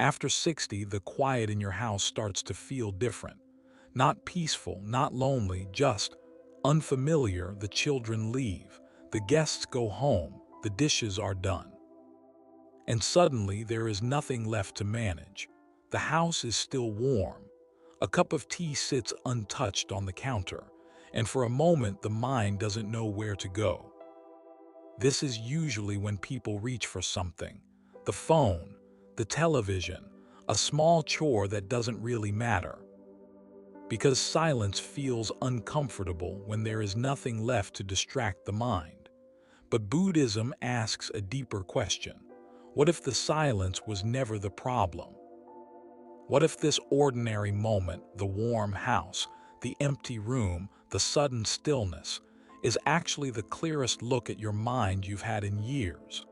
After 60, the quiet in your house starts to feel different. Not peaceful, not lonely, just unfamiliar. The children leave, the guests go home, the dishes are done. And suddenly there is nothing left to manage. The house is still warm. A cup of tea sits untouched on the counter, and for a moment the mind doesn't know where to go. This is usually when people reach for something: the phone, the television, a small chore that doesn't really matter. Because silence feels uncomfortable when there is nothing left to distract the mind. But Buddhism asks a deeper question. What if the silence was never the problem? What if this ordinary moment, the warm house, the empty room, the sudden stillness, is actually the clearest look at your mind you've had in years?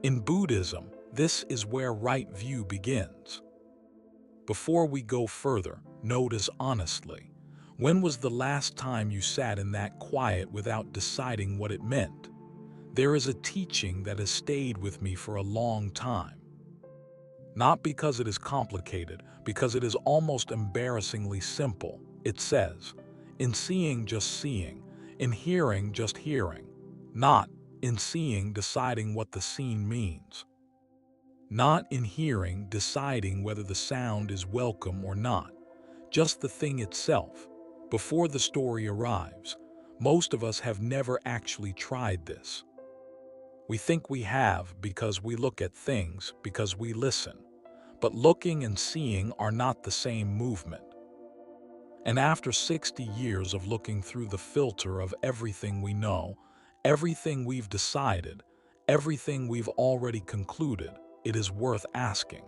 In Buddhism, this is where right view begins. Before we go further, notice honestly. When was the last time you sat in that quiet without deciding what it meant? There is a teaching that has stayed with me for a long time. Not because it is complicated, because it is almost embarrassingly simple. It says, in seeing, just seeing; in hearing, just hearing; not in seeing, deciding what the scene means; not in hearing, deciding whether the sound is welcome or not; just the thing itself, before the story arrives. Most of us have never actually tried this. We think we have because we look at things, because we listen. But looking and seeing are not the same movement. And after 60 years of looking through the filter of everything we know, everything we've decided, everything we've already concluded, it is worth asking,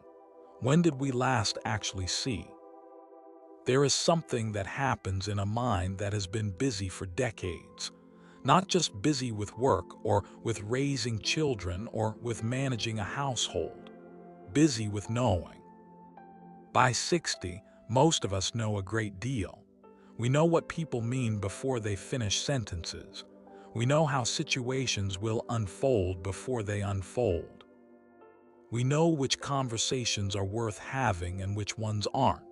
when did we last actually see? There is something that happens in a mind that has been busy for decades. Not just busy with work or with raising children or with managing a household. Busy with knowing. By 60, most of us know a great deal. We know what people mean before they finish sentences. We know how situations will unfold before they unfold. We know which conversations are worth having and which ones aren't.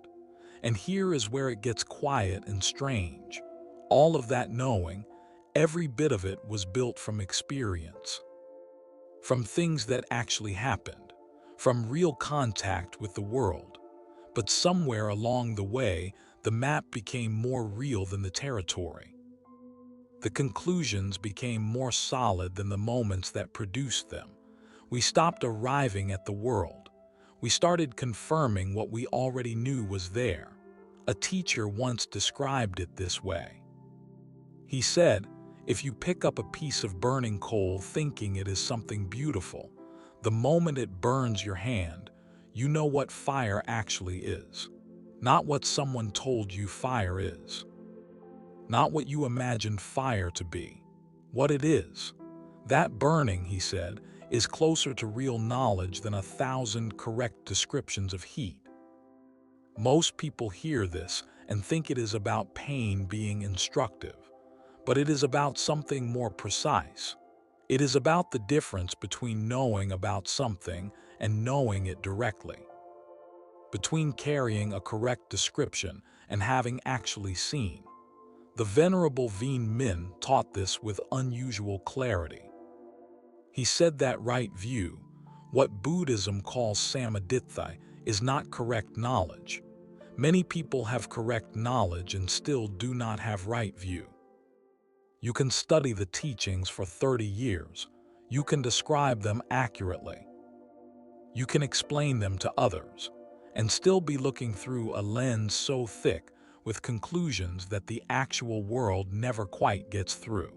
And here is where it gets quiet and strange. All of that knowing, every bit of it was built from experience. From things that actually happened. From real contact with the world. But somewhere along the way, the map became more real than the territory. The conclusions became more solid than the moments that produced them. We stopped arriving at the world. We started confirming what we already knew was there. A teacher once described it this way. He said, if you pick up a piece of burning coal thinking it is something beautiful, the moment it burns your hand, you know what fire actually is. Not what someone told you fire is. Not what you imagined fire to be. What it is. That burning, he said, is closer to real knowledge than 1,000 correct descriptions of heat. Most people hear this and think it is about pain being instructive, but it is about something more precise. It is about the difference between knowing about something and knowing it directly. Between carrying a correct description and having actually seen. The Venerable Veen Min taught this with unusual clarity. He said that right view, what Buddhism calls samaditthi, is not correct knowledge. Many people have correct knowledge and still do not have right view. You can study the teachings for 30 years. You can describe them accurately. You can explain them to others, and still be looking through a lens so thick with conclusions that the actual world never quite gets through.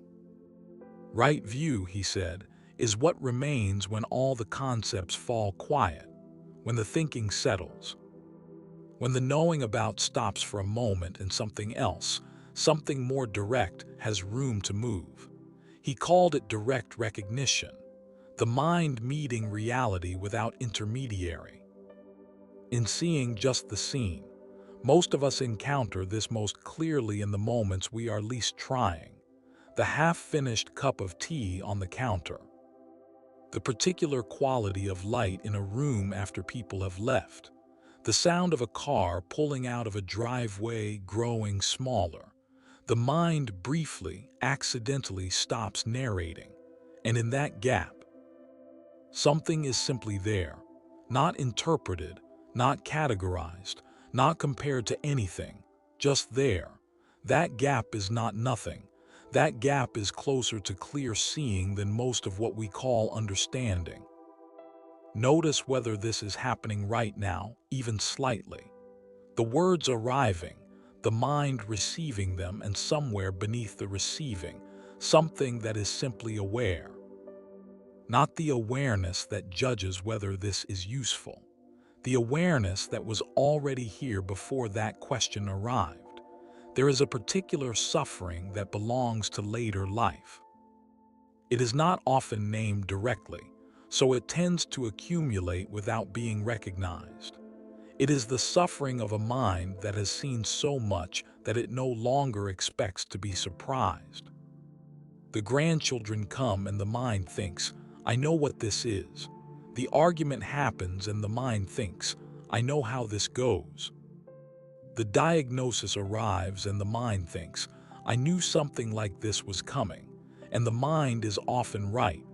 Right view, he said, is what remains when all the concepts fall quiet, when the thinking settles. When the knowing about stops for a moment and something else, something more direct, has room to move. He called it direct recognition, the mind meeting reality without intermediary. In seeing just the scene, most of us encounter this most clearly in the moments we are least trying. The half-finished cup of tea on the counter. The particular quality of light in a room after people have left. The sound of a car pulling out of a driveway growing smaller. The mind briefly, accidentally stops narrating. And in that gap, something is simply there, not interpreted, not categorized, not compared to anything, just there. That gap is not nothing. That gap is closer to clear seeing than most of what we call understanding. Notice whether this is happening right now, even slightly. The words arriving, the mind receiving them, and somewhere beneath the receiving, something that is simply aware. Not the awareness that judges whether this is useful. The awareness that was already here before that question arrived. There is a particular suffering that belongs to later life. It is not often named directly, so it tends to accumulate without being recognized. It is the suffering of a mind that has seen so much that it no longer expects to be surprised. The grandchildren come and the mind thinks, I know what this is. The argument happens and the mind thinks, I know how this goes. The diagnosis arrives and the mind thinks, I knew something like this was coming. And the mind is often right.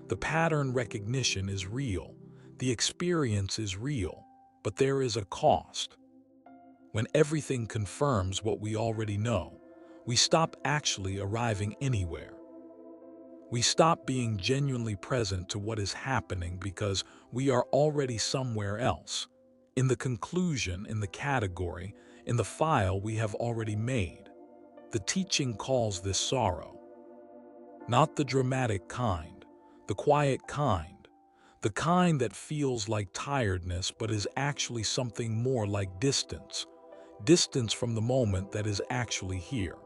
The pattern recognition is real. The experience is real. But there is a cost. When everything confirms what we already know, we stop actually arriving anywhere. We stop being genuinely present to what is happening because we are already somewhere else, in the conclusion, in the category, in the file we have already made. The teaching calls this sorrow. Not the dramatic kind, the quiet kind, the kind that feels like tiredness but is actually something more like distance, distance from the moment that is actually here.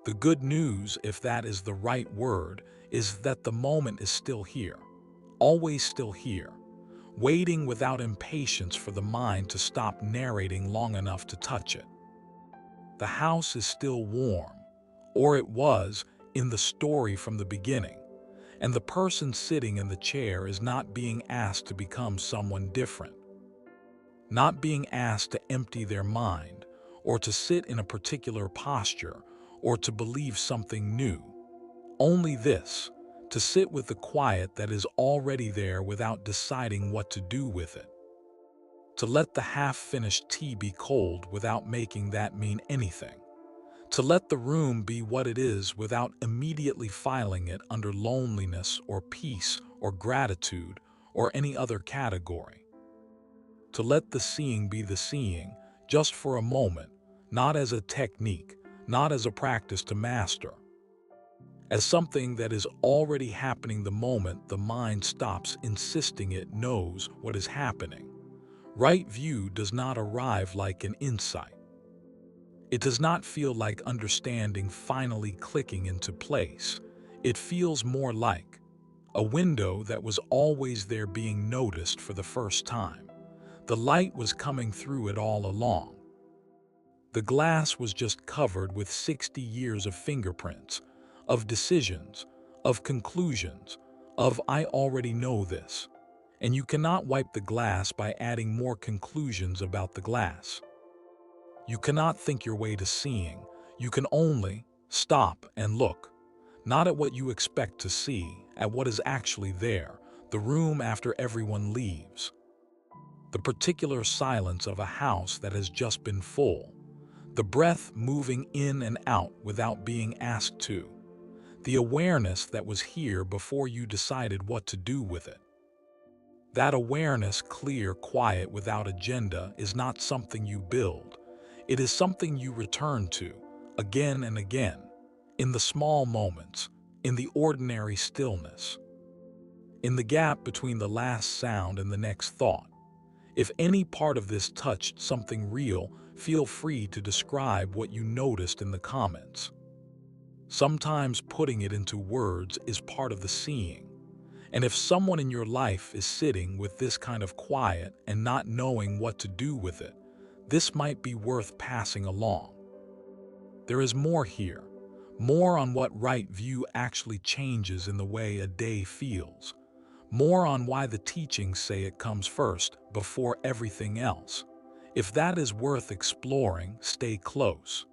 The good news, if that is the right word, is that the moment is still here, always still here, waiting without impatience for the mind to stop narrating long enough to touch it. The house is still warm, or it was in the story from the beginning, and the person sitting in the chair is not being asked to become someone different, not being asked to empty their mind, or to sit in a particular posture, or to believe something new. Only this, to sit with the quiet that is already there without deciding what to do with it. To let the half-finished tea be cold without making that mean anything. To let the room be what it is without immediately filing it under loneliness or peace or gratitude or any other category. To let the seeing be the seeing, just for a moment, not as a technique, not as a practice to master, as something that is already happening the moment the mind stops insisting it knows what is happening. Right view does not arrive like an insight. It does not feel like understanding finally clicking into place. It feels more like a window that was always there being noticed for the first time. The light was coming through it all along. The glass was just covered with 60 years of fingerprints, of decisions, of conclusions, of I already know this. And you cannot wipe the glass by adding more conclusions about the glass. You cannot think your way to seeing. You can only stop and look, not at what you expect to see, at what is actually there, the room after everyone leaves. The particular silence of a house that has just been full. The breath moving in and out without being asked to. The awareness that was here before you decided what to do with it. That awareness, clear, quiet, without agenda, is not something you build. It is something you return to, again and again, in the small moments, in the ordinary stillness, in the gap between the last sound and the next thought. If any part of this touched something real, feel free to describe what you noticed in the comments. Sometimes putting it into words is part of the seeing. And if someone in your life is sitting with this kind of quiet and not knowing what to do with it, this might be worth passing along. There is more here, more on what right view actually changes in the way a day feels. More on why the teachings say it comes first, before everything else. If that is worth exploring, stay close.